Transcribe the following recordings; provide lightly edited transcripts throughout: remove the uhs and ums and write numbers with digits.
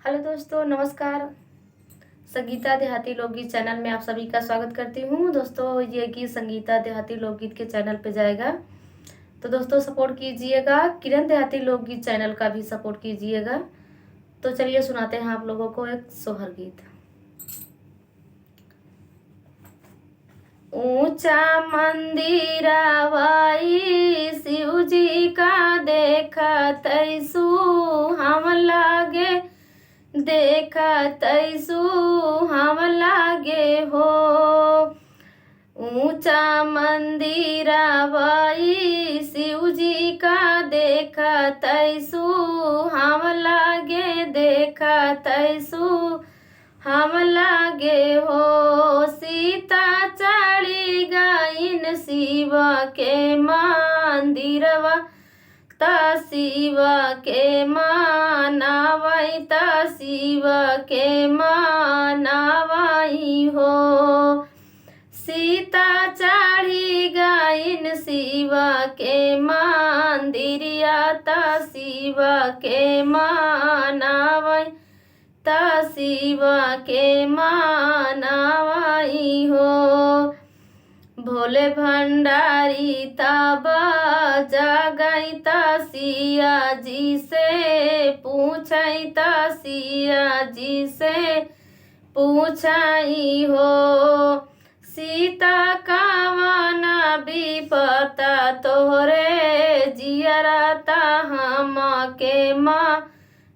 Hello दोस्तों, नमस्कार। संगीता देहाती लोकगीत चैनल में आप सभी का स्वागत करती हूँ। दोस्तों, ये गीत संगीता देहाती लोकगीत के चैनल पे जाएगा, तो दोस्तों सपोर्ट कीजिएगा। किरण देहाती लोकगीत चैनल का भी सपोर्ट कीजिएगा। तो चलिए सुनाते हैं आप लोगों को एक सोहर गीत। ऊंचा मंदिरवाई शिव जी का देखत हम लागे, देखत हम लागे हो। ऊंचा मंदिरवाई शिव जी का देखत हम लागे, देखत हम लागे हो। सीता चढ़ी गईन शिव के मंदिरवा, ता शिव के मानवई, ता शिव के मानवई हो। सीता चढ़ी गईन शिव के मंदिरिया, ता शिव के मानवई, ता शिव के मानवई हो। भोले भंडारी तब जागई, ता सिया जी से पूछई, ता सिया जी से पूछई हो। सीता कावन विपता तोहरे जियरा, ता हम के माँ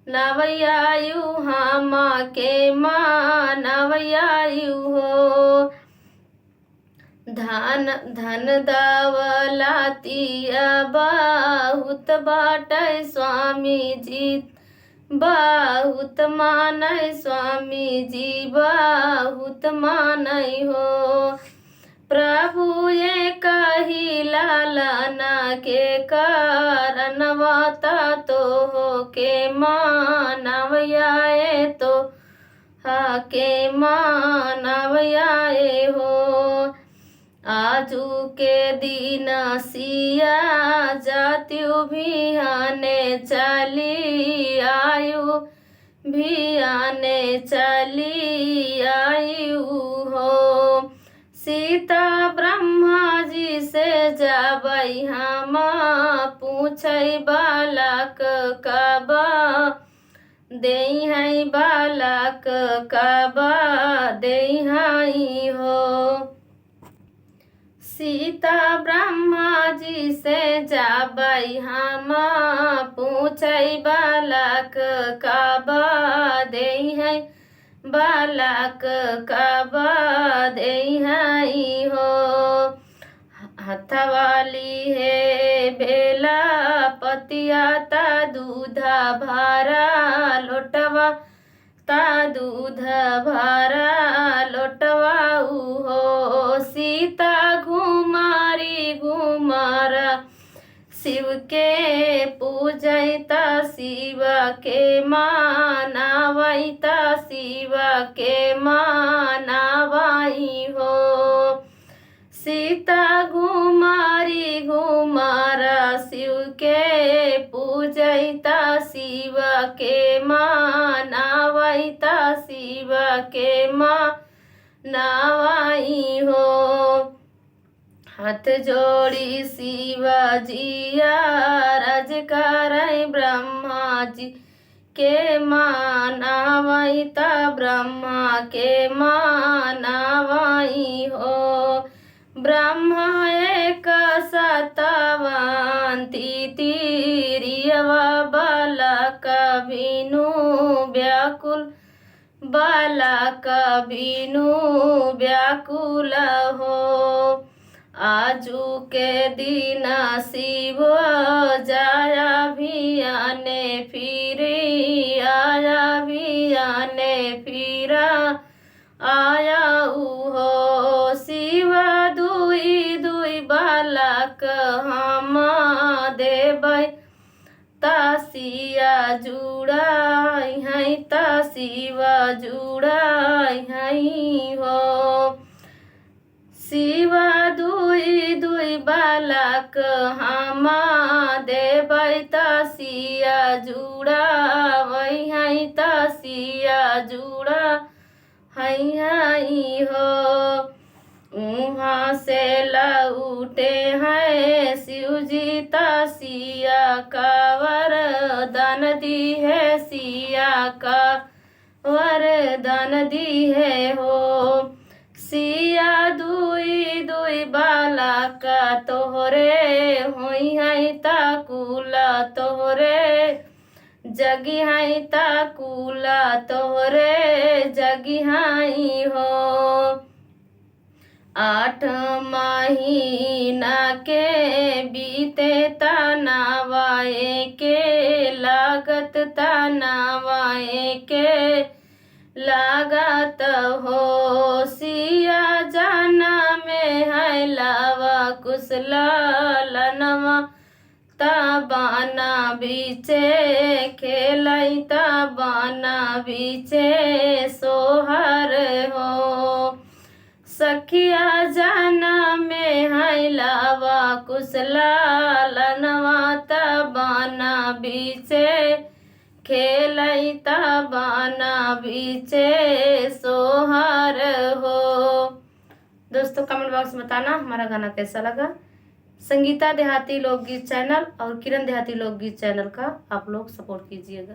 नवयायु, हम के माँ नवयायु हो। धन दौलतिया बहुत बाटै स्वामी जी, बहुत मानै स्वामी जी, बहुत मानै हो। प्रभु ये कही लालना के कारणवता तो हो के मानवयाए, तो हा के मानवयाए हो। आजू के दिन सिया जात्यु भियाने चली आयु, भियाने चली आयु हो। सीता ब्रह्मा जी से जाबई हम पूछई, बालक कब देई है, बालक कब देई है हो। सीता ब्रह्मा जी से जाबई हम पूछई, बालक कब देई है, बालक कब देई है हो। हथवाली है बेला पतिया, ता दूधा भारा लोटवा, ता दूध भारा लोटवा हो। सीता घुमारी घुमारा शिव के पूजई, ता शिव के मानवई, ता शिव के मानवई हो। सीता घुमारी घुमारा शिव के पूजई, ता शिव के मानवई, ता शिव के मानवई हो। हाथ जोड़ी शिवजिया राज करई, ब्रह्मा जी के मानवई, ता ब्रह्मा के मानवई हो। ब्रह्मा एक सतवंती तीरियवा, बालक बिनु व्याकुल, बालक बिनु व्याकुल हो। आजू के दिन शिव जाया भियाने फिरी, आया भियाने फिरा आया हो। शिव दुई दुई बालक हम देबै, ता सिया जुड़ाई है, ता शिव जुड़ाई है हो। शिव दुई दुई बालक हम देबै, ता सिया जुड़ावै है, ता सिया जुड़ा हई हई हो। वहाँ से लौटे हैं शिव जी सिया का वरदान दी है, सिया का वरदान दी है हो। सिया दुई दुई बाला का तोहरे होई है ताकुला तोहरे जगी है ताकुला तोहरे जगी है हो। 8 महीना के बीते तनावाए के लागत तनावाए के लागत हो। सिया जाना में है लावा कुशलनवा ताबाना बीचे खेलाई ताबाना बीचे सोहर हो। सखिया जाना में है लावा कुशलनवा ताबाना बीचे खेलई ताबाना बीचे सोहर हो। दोस्तों कमेंट बॉक्स में बताना हमारा गाना कैसा लगा। संगीता देहाती लोकगीत चैनल और किरण देहाती लोकगीत चैनल का आप लोग सपोर्ट कीजिएगा।